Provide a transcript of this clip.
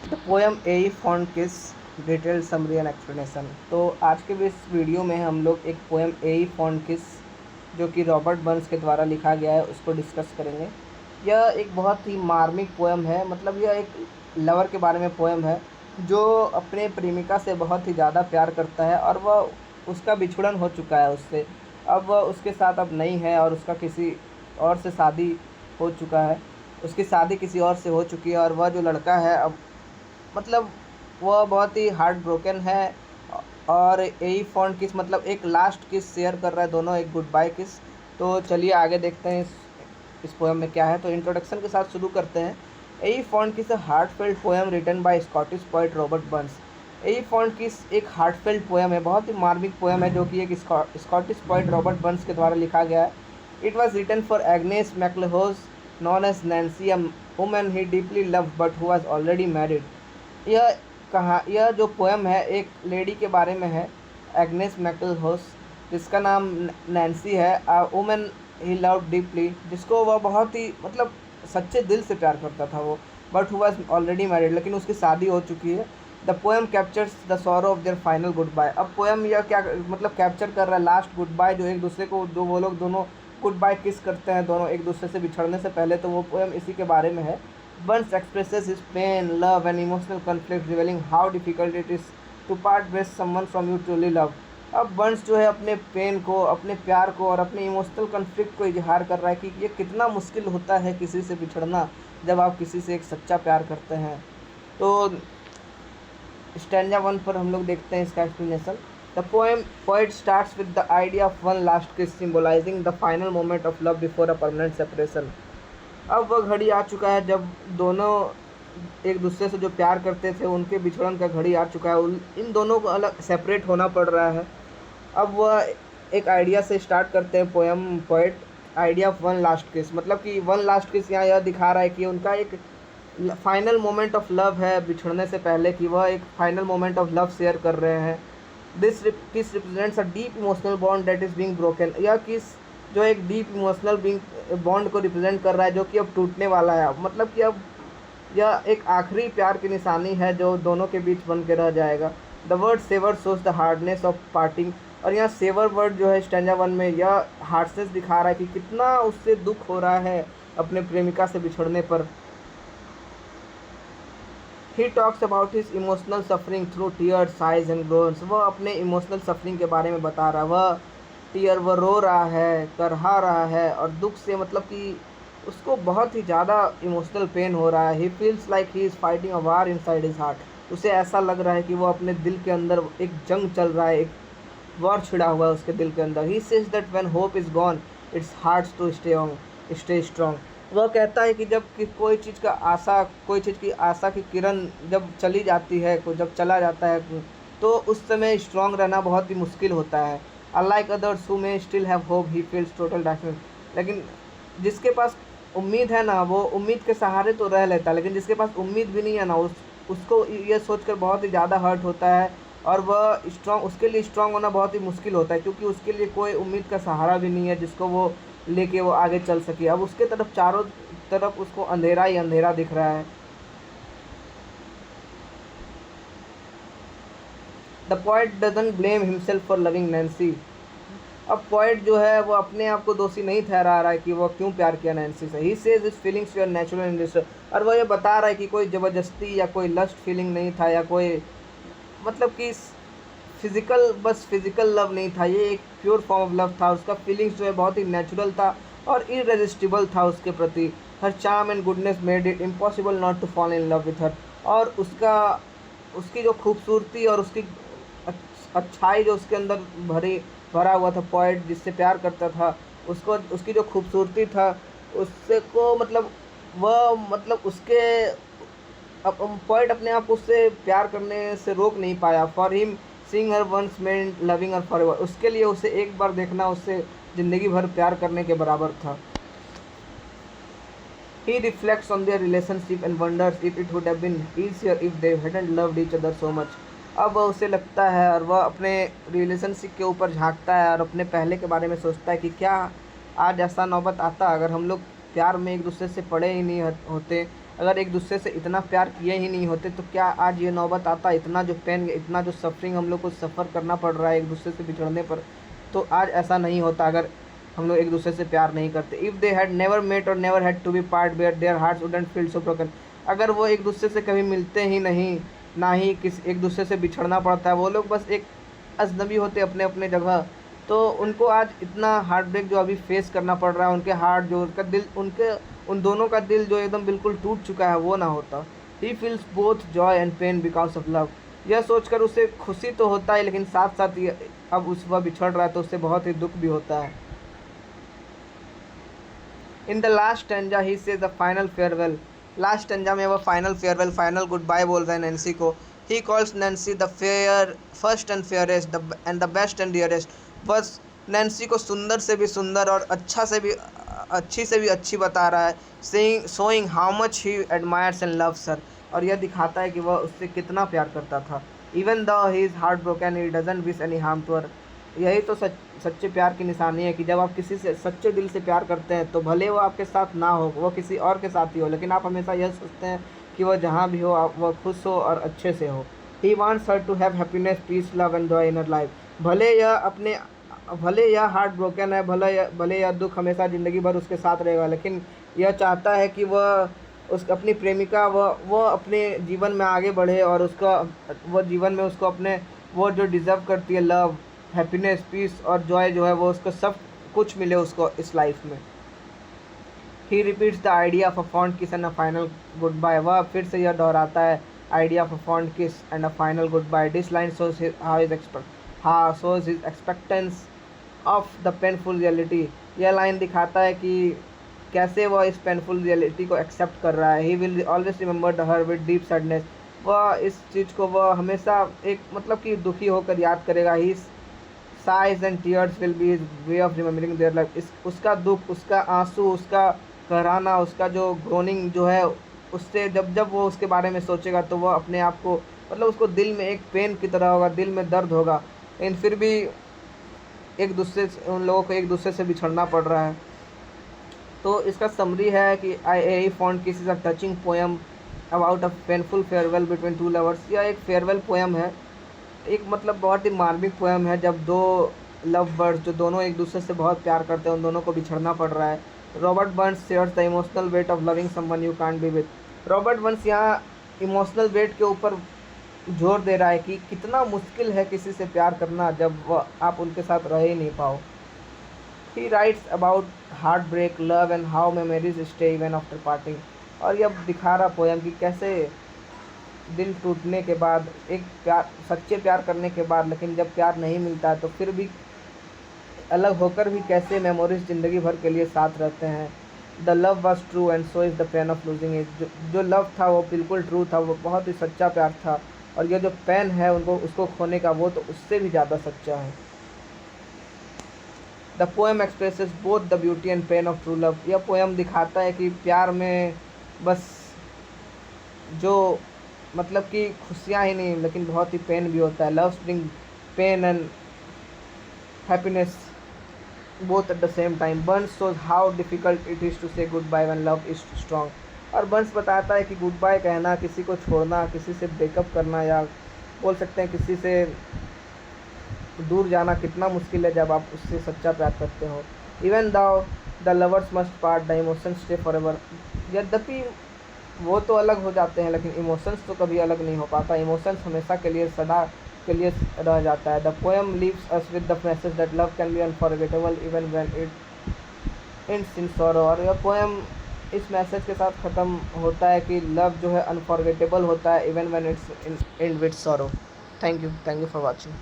The poem A font किस detailed summary and explanation. तो आज के इस वीडियो में हम लोग एक पोएम ए फॉन्ट किस जो कि रॉबर्ट बर्न्स के द्वारा लिखा गया है उसको डिस्कस करेंगे। यह एक बहुत ही मार्मिक पोएम है, मतलब यह एक लवर के बारे में पोएम है जो अपने प्रेमिका से बहुत ही ज़्यादा प्यार करता है और वह उसका बिछुड़न हो चुका है उससे। अब वह उसके साथ अब नहीं है और उसका किसी और से शादी हो चुका है, उसकी शादी किसी और से हो चुकी है और वह जो लड़का है अब मतलब वह बहुत ही हार्ट ब्रोकन है। और यही फॉन्ट किस मतलब एक लास्ट किस शेयर कर रहा है, दोनों एक गुड बाय किस। तो चलिए आगे देखते हैं इस पोएम में क्या है। तो इंट्रोडक्शन के साथ शुरू करते हैं। यही fond kiss heartfelt poem written by Scottish poet Robert Burns. यही फॉन्ट किस एक हार्टफेल्ट पोएम है, बहुत ही मार्मिक पोएम है जो कि एक स्कॉटिश पोइट रॉबर्ट बर्न्स के द्वारा लिखा गया है। It was written for Agnes McLehose known as Nancy, a woman he deeply loved but who was already married. यह जो पोएम है एक लेडी के बारे में है, एग्नेस मैक्लेहोज, जिसका नाम नैन्सी है। वुमेन ही लव डीपली, जिसको वह बहुत ही मतलब सच्चे दिल से प्यार करता था वो, but who was already married, लेकिन उसकी शादी हो चुकी है। The poem captures the sorrow of their final goodbye. अब पोएम यह क्या मतलब कैप्चर कर रहा है लास्ट गुड बाय, जो एक दूसरे को जो वो लोग दोनों गुड बाय किस करते हैं दोनों एक दूसरे से बिछड़ने से पहले, तो वो पोएम इसी के बारे में है। Burns expresses his pain, love and emotional conflict, revealing how difficult it is to part with someone from you truly love। अब बर्न्स जो है अपने पेन को, अपने प्यार को और अपने इमोशनल कन्फ्लिक्ट को इजहार कर रहा है कि ये कितना मुश्किल होता है किसी से बिछड़ना जब आप किसी से एक सच्चा प्यार करते हैं। तो स्टैंजा 1 पर हम लोग देखते हैं इसका explanation. The poet starts with the idea of one last kiss symbolising the final moment of love before a permanent separation. अब वह घड़ी आ चुका है जब दोनों एक दूसरे से जो प्यार करते थे उनके बिछड़न का घड़ी आ चुका है, इन दोनों को अलग सेपरेट होना पड़ रहा है। अब वह एक आइडिया से स्टार्ट करते हैं poem poet, idea of one last किस, मतलब कि वन लास्ट किस यहाँ यह दिखा रहा है कि उनका एक फाइनल मोमेंट ऑफ लव है बिछड़ने से पहले, कि वह एक final moment of love share कर रहे हैं। दिस किस represents a deep emotional bond that is being broken. यह किस जो एक डीप इमोशनल बॉन्ड को रिप्रेजेंट कर रहा है जो कि अब टूटने वाला है, मतलब कि अब यह एक आखिरी प्यार की निशानी है जो दोनों के बीच बन के रह जाएगा। The word sever shows the hardness of parting, और यहाँ सेवर वर्ड जो है स्टैंजा 1 में यह हार्डनेस दिखा रहा है कि कितना उससे दुख हो रहा है अपने प्रेमिका से बिछड़ने पर। He talks about his emotional suffering through tears sighs and groans. वह अपने इमोशनल सफरिंग के बारे में बता रहा है, वह टीयर वह रो रहा है, करहा रहा है और दुख से, मतलब कि उसको बहुत ही ज़्यादा इमोशनल पेन हो रहा है। He feels like he is fighting a war inside his heart. उसे ऐसा लग रहा है कि वो अपने दिल के अंदर एक जंग चल रहा है, एक वॉर छिड़ा हुआ है उसके दिल के अंदर। He says that when hope is gone it's hards to stay strong. वह कहता है कि जब कोई चीज़ की आशा की किरण जब चली जाती है, जब चला जाता है, तो उस समय स्ट्रॉन्ग रहना बहुत ही मुश्किल होता है। Unlike others who may still have hope he feels total darkness. लेकिन जिसके पास उम्मीद है ना, वो उम्मीद के सहारे तो रह लेता है, लेकिन जिसके पास उम्मीद भी नहीं है ना, उसको ये सोचकर बहुत ही ज़्यादा हर्ट होता है और वह उसके लिए स्ट्रांग होना बहुत ही मुश्किल होता है, क्योंकि उसके लिए कोई उम्मीद का सहारा भी नहीं है जिसको वो लेके वो आगे चल सके। अब उसके तरफ चारों तरफ उसको अंधेरा ही अंधेरा दिख रहा है। The poet doesn't blame himself for loving Nancy. अब पोएट जो है वो अपने आप को दोषी नहीं ठहरा रहा है कि वह क्यों प्यार किया नैन्सी से। He says his feelings were natural in this, और वह ये बता रहा है कि कोई ज़बरदस्ती या कोई लस्ट फीलिंग नहीं था, या कोई मतलब कि फिजिकल लव नहीं था, ये एक प्योर फॉर्म ऑफ लव था। उसका फीलिंग्स जो है बहुत ही नेचुरल था और इररेजिस्टिबल था उसके प्रति। Her charm and goodness made it impossible not to fall in love with her. और उसकी जो खूबसूरती और उसकी अच्छाई जो उसके अंदर भरा हुआ था, पोएट जिससे प्यार करता था उसको, उसकी जो खूबसूरती था उससे को मतलब उसके पोएट अपने आप उससे प्यार करने से रोक नहीं पाया। For him seeing her once meant loving her forever. उसके लिए उसे एक बार देखना उससे ज़िंदगी भर प्यार करने के बराबर था। He reflects on their relationship and wonders if it would have been easier if they hadn't loved each other so much। अब उसे लगता है और वह अपने रिलेशनशिप के ऊपर झांकता है और अपने पहले के बारे में सोचता है कि क्या आज ऐसा नौबत आता अगर हम लोग प्यार में एक दूसरे से पड़े ही नहीं होते, अगर एक दूसरे से इतना प्यार किए ही नहीं होते तो क्या आज ये नौबत आता, इतना जो पेन, इतना जो सफरिंग हम लोग को सफ़र करना पड़ रहा है एक दूसरे से बिछड़ने पर, तो आज ऐसा नहीं होता अगर हम लोग एक दूसरे से प्यार नहीं करते। If they had never met or never had to be part where their hearts wouldn't feel so broken. अगर वो एक दूसरे से कभी मिलते ही नहीं, ना ही एक दूसरे से बिछड़ना पड़ता है, वो लोग बस एक अजनबी होते अपने अपने जगह, तो उनको आज इतना हार्ट ब्रेक जो अभी फेस करना पड़ रहा है, उनके हार्ट जो उनका दिल, उनके उन दोनों का दिल जो एकदम बिल्कुल टूट चुका है, वो ना होता। He feels both Joy and pain because of love. यह सोचकर उसे खुशी तो होता है, लेकिन साथ साथ ये अब वह बिछड़ रहा है तो उससे बहुत ही दुख भी होता है। In the last stanza he says the final farewell. Last stanza में वह final farewell, final goodbye बोल रहे हैं नैन्सी को। He calls Nancy the fair first and fairest and the best and dearest. बस नैन्सी को सुंदर से भी सुंदर और अच्छी से भी अच्छी बता रहा है, showing how much he admires and loves her. और यह दिखाता है कि वह उससे कितना प्यार करता था। Even the he is heartbroken he doesn't wish any harm to her. यही तो सच्चे प्यार की निशानी है कि जब आप किसी से सच्चे दिल से प्यार करते हैं तो भले वो आपके साथ ना हो, वो किसी और के साथ ही हो, लेकिन आप हमेशा यह सोचते हैं कि वह जहाँ भी हो आप वह खुश हो और अच्छे से हो। He wants her to have happiness, peace, love and joy in her life. भले यह हार्ट ब्रोकन है, भले यह दुख हमेशा ज़िंदगी भर उसके साथ रहेगा, लेकिन यह चाहता है कि वह अपनी प्रेमिका वह अपने जीवन में आगे बढ़े और वह जीवन में उसको अपने वो जो डिज़र्व करती है, लव, हैप्पीनेस, पीस और जॉय जो है वो उसको सब कुछ मिले उसको इस लाइफ में। He repeats the idea of a fond kiss and a final goodbye. वह फिर से यह दोहराता है idea of a fond kiss and a final goodbye. This line shows his expectance of the painful reality। यह लाइन दिखाता है कि कैसे वह इस पेनफुल रियलिटी को एक्सेप्ट कर रहा है। He will always remember her with deep sadness. वह इस चीज़ को वह हमेशा एक मतलब कि दुखी होकर याद करेगा। ही sighs and tears will be his way of remembering their life। उसका दुख, उसका आंसू, उसका कराना, उसका जो ग्रोनिंग जो है, उससे जब वो उसके बारे में सोचेगा तो वह अपने आप को मतलब उसको दिल में एक पेन की तरह होगा, दिल में दर्द होगा, लेकिन फिर भी उन लोगों को एक दूसरे से बिछड़ना पड़ रहा है। तो इसका समरी है कि आई फॉन्ड किस is a touching poem about a painful farewell between two lovers. यह एक फेयरवेल पोएम है, एक मतलब बहुत ही मार्मिक पोएम है, जब दो लव बर्ड्स जो दोनों एक दूसरे से बहुत प्यार करते हैं उन दोनों को बिछड़ना पड़ रहा है। Robert Burns shares the emotional weight of loving someone you can't be with. Robert Burns यहाँ इमोशनल वेट के ऊपर जोर दे रहा है कि कितना मुश्किल है किसी से प्यार करना जब आप उनके साथ रह ही नहीं पाओ। He writes about heartbreak, love and how memories stay even after parting. और यह दिखा रहा पोएम कि कैसे दिल टूटने के बाद, एक सच्चे प्यार करने के बाद, लेकिन जब प्यार नहीं मिलता है तो फिर भी अलग होकर भी कैसे मेमोरीज ज़िंदगी भर के लिए साथ रहते हैं। The love was true and so is the pain of losing it. जो लव था वो बिल्कुल ट्रू था, वो बहुत ही सच्चा प्यार था, और यह जो पेन है उसको खोने का वो तो उससे भी ज़्यादा सच्चा है। The poem expresses both the beauty and pain of true love. यह पोएम दिखाता है कि प्यार में बस जो मतलब कि खुशियाँ ही नहीं लेकिन बहुत ही पेन भी होता है। Love bring pain and happiness both at the same time. Burns shows how difficult it is to say goodbye when love is strong. और बर्न्स बताता है कि गुड बाय कहना, किसी को छोड़ना, किसी से ब्रेकअप करना, या बोल सकते हैं किसी से दूर जाना कितना मुश्किल है जब आप उससे सच्चा प्यार करते हो। Even the lovers must part, the emotions stay forever. यद्यपि वो तो अलग हो जाते हैं लेकिन इमोशंस तो कभी अलग नहीं हो पाता। इमोशंस हमेशा के लिए, सदा के लिए रह जाता है। The poem leaves us with the message that love can be unforgettable even when it ends in sorrow. और यह पोएम इस मैसेज के साथ ख़त्म होता है कि लव जो है अनफॉरगेटेबल होता है even when it's and with sorrow. Thank you for watching.